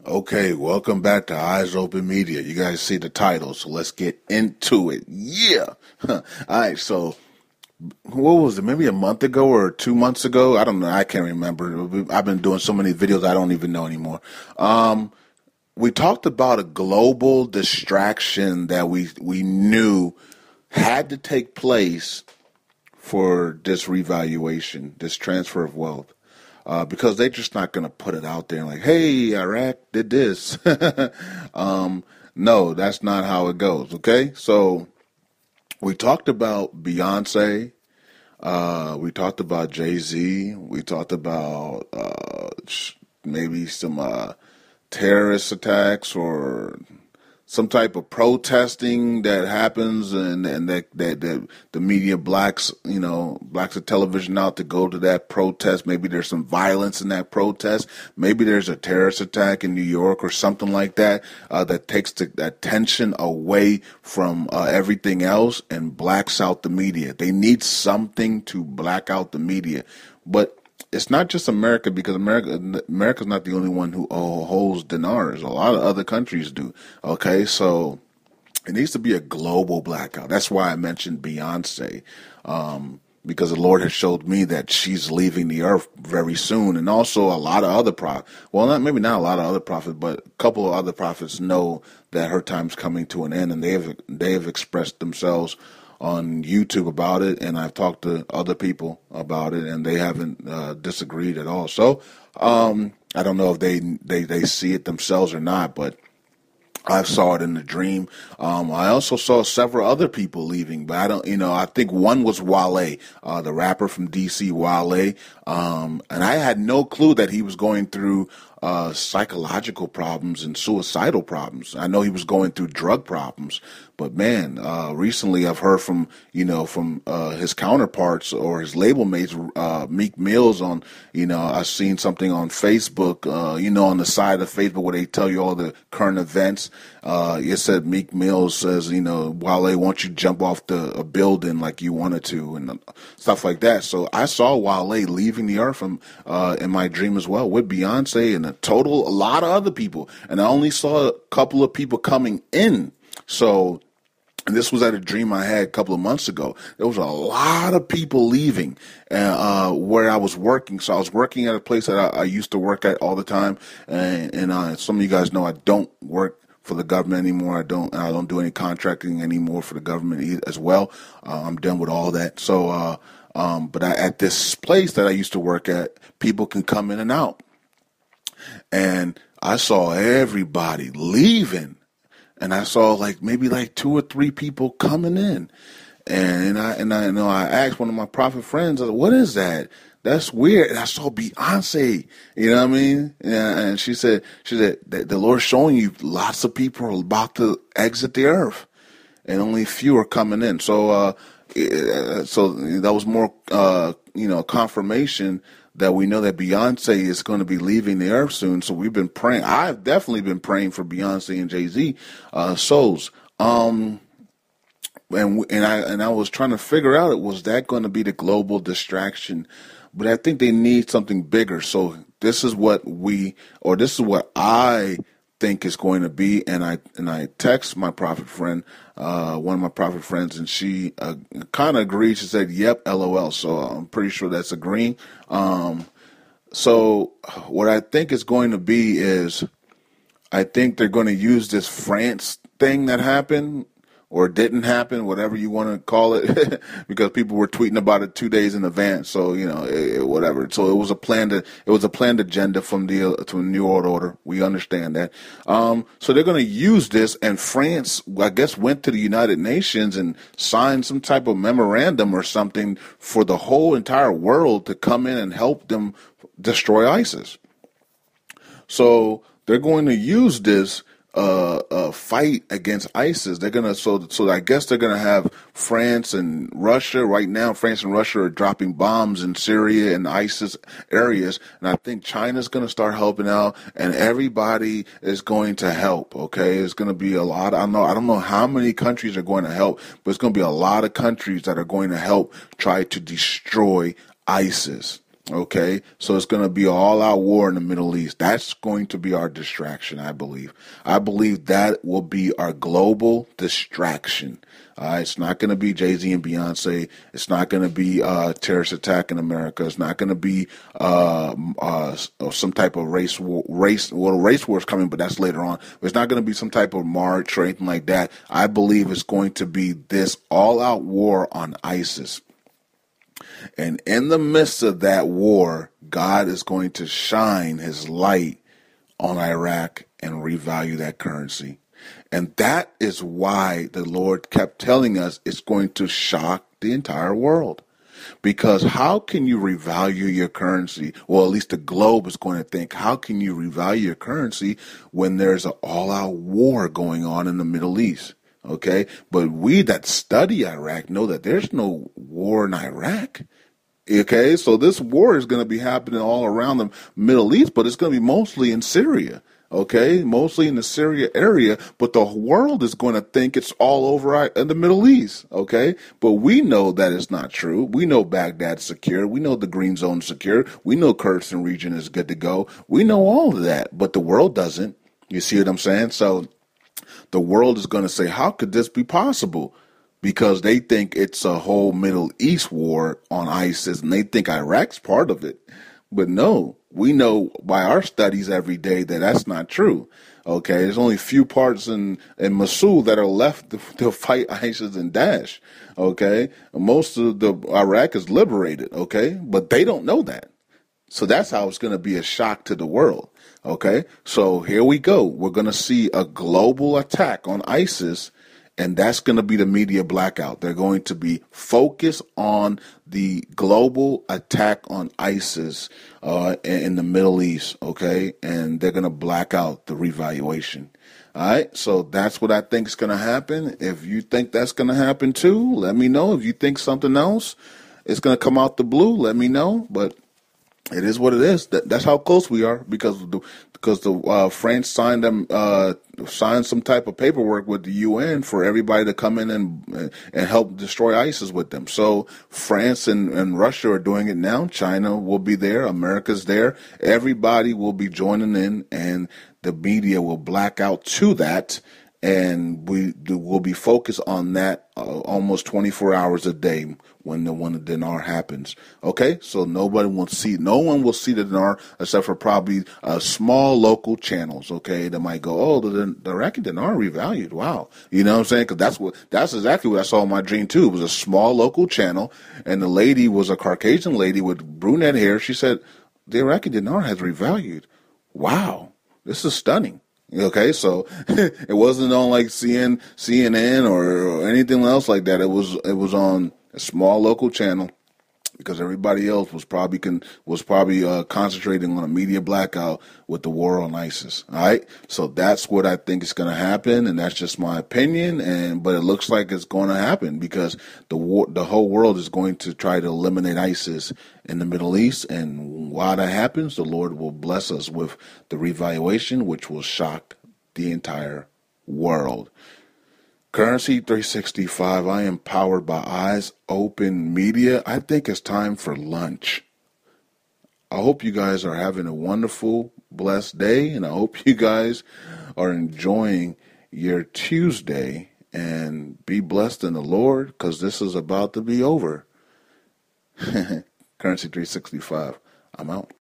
Okay, welcome back to Eyes Open Media. You guys see the title, so let's get into it. Yeah. All right, so what was it? Maybe a month ago or 2 months ago? I don't know. I can't remember. I've been doing so many videos I don't even know anymore. We talked about a global distraction that we knew had to take place for this revaluation, this transfer of wealth. Because they're just not going to put it out there like, hey, Iraq did this. No, that's not how it goes, okay? So we talked about Beyonce. We talked about Jay-Z. We talked about maybe some terrorist attacks or some type of protesting that happens, and that the media blacks the television out to go to that protest. Maybe there's some violence in that protest. Maybe there's a terrorist attack in New York or something like that that takes the attention away from everything else and blacks out the media. They need something to black out the media, but it's not just America, because America's not the only one who holds dinars. A lot of other countries do. Okay, so it needs to be a global blackout. That's why I mentioned Beyonce, because the Lord has showed me that she's leaving the earth very soon, and also a lot of other prophets. Well, maybe not a lot of other prophets, but a couple of other prophets know that her time's coming to an end, and they have expressed themselves on YouTube about it, and I've talked to other people about it, and they haven't disagreed at all. So I don't know if they see it themselves or not, but I saw it in the dream. I also saw several other people leaving, but I think one was Wale, the rapper from DC, Wale. And I had no clue that he was going through psychological problems and suicidal problems. I know he was going through drug problems, but man, recently I've heard from his counterparts or his label mates, Meek Mill's on, I've seen something on Facebook, on the side of Facebook where they tell you all the current events. It said Meek Mill says, Wale, why don't you jump off a building like you wanted to, and stuff like that. So I saw Wale leaving the earth in my dream as well, with Beyonce and a lot of other people. And I only saw a couple of people coming in. So, and this was at a dream I had a couple of months ago. There was a lot of people leaving where I was working. So I was working at a place that I used to work at all the time. And some of you guys know I don't work for the government anymore. I don't do any contracting anymore for the government as well. I'm done with all that. So, but at this place that I used to work at, people can come in and out. And I saw everybody leaving. And I saw maybe 2 or 3 people coming in, and I asked one of my prophet friends, "What is that? That's weird." And I saw Beyonce. You know what I mean? And she said that the Lord's showing you lots of people are about to exit the earth, and only few are coming in. So that was more confirmation that we know that Beyonce is going to be leaving the earth soon. So we've been praying. I've definitely been praying for Beyonce and Jay-Z souls. And I was trying to figure out, was that going to be the global distraction? But I think they need something bigger. So this is what I think is going to be, and I text my prophet friend, one of my prophet friends, and she kind of agreed. She said, "Yep, LOL." So I'm pretty sure that's agreeing. So what I think is going to be is, I think they're going to use this France thing that happened or didn't happen, whatever you want to call it, because people were tweeting about it 2 days in advance. So whatever. So it was a planned agenda from the New World Order. We understand that. So they're going to use this, and France, I guess, went to the United Nations and signed some type of memorandum or something for the whole entire world to come in and help them destroy ISIS. So they're going to use this fight against ISIS. They're gonna so I guess they're gonna have France and Russia. Right now, France and Russia are dropping bombs in Syria and ISIS areas, and I think China's gonna start helping out, and everybody is going to help. Okay, it's gonna be a lot. I don't know how many countries are going to help, but it's gonna be a lot of countries that are going to help try to destroy ISIS. Okay, so it's going to be an all-out war in the Middle East. That's going to be our distraction, I believe. I believe that will be our global distraction. It's not going to be Jay-Z and Beyonce. It's not going to be terrorist attack in America. It's not going to be some type of race war. Race war is coming, but that's later on. It's not going to be some type of march or anything like that. I believe it's going to be this all-out war on ISIS. And in the midst of that war, God is going to shine his light on Iraq and revalue that currency. And that is why the Lord kept telling us it's going to shock the entire world. Because how can you revalue your currency? Well, at least the globe is going to think, how can you revalue your currency when there's an all-out war going on in the Middle East? Okay, but we that study Iraq know that there's no war in Iraq. Okay, so this war is going to be happening all around the Middle East, but it's going to be mostly in Syria. Okay, mostly in the Syria area, but the world is going to think it's all over in the Middle East. Okay, but we know that it's not true. We know Baghdad's secure. We know the Green Zone is secure. We know Kurdistan region is good to go. We know all of that, but the world doesn't. You see what I'm saying? So the world is going to say, how could this be possible? Because they think it's a whole Middle East war on ISIS, and they think Iraq's part of it. But no, we know by our studies every day that that's not true. Okay, there's only a few parts in Mosul that are left to fight ISIS and Daesh. Okay, most of the Iraq is liberated. Okay, but they don't know that. So that's how it's going to be a shock to the world. Okay, so here we go. We're going to see a global attack on ISIS, and that's going to be the media blackout. They're going to be focused on the global attack on ISIS in the Middle East, okay? And they're going to black out the revaluation. All right, so that's what I think is going to happen. If you think that's going to happen too, let me know. If you think something else is going to come out the blue, let me know. But it is what it is. That's how close we are because the France signed some type of paperwork with the UN for everybody to come in and help destroy ISIS with them. So France and Russia are doing it now. China will be there. America's there. Everybody will be joining in, and the media will black out to that. And we'll be focused on that almost 24 hours a day when the dinar happens. Okay, so no one will see the dinar except for probably small local channels. Okay, that might go, oh, the Iraqi dinar revalued. Wow, you know what I'm saying? Because that's exactly what I saw in my dream too. It was a small local channel, and the lady was a Caucasian lady with brunette hair. She said the Iraqi dinar has revalued. Wow, this is stunning. Okay, so it wasn't on like CNN or anything else like that. It was on a small local channel because everybody else was probably concentrating on a media blackout with the war on ISIS. All right, so that's what I think is going to happen, and that's just my opinion. But it looks like it's going to happen because the whole world is going to try to eliminate ISIS in the Middle East, and while that happens, the Lord will bless us with the revaluation, which will shock the entire world. Currency 365, I am powered by Eyes Open Media. I think it's time for lunch. I hope you guys are having a wonderful, blessed day, and I hope you guys are enjoying your Tuesday, and be blessed in the Lord, because this is about to be over. Currency 365, I'm out.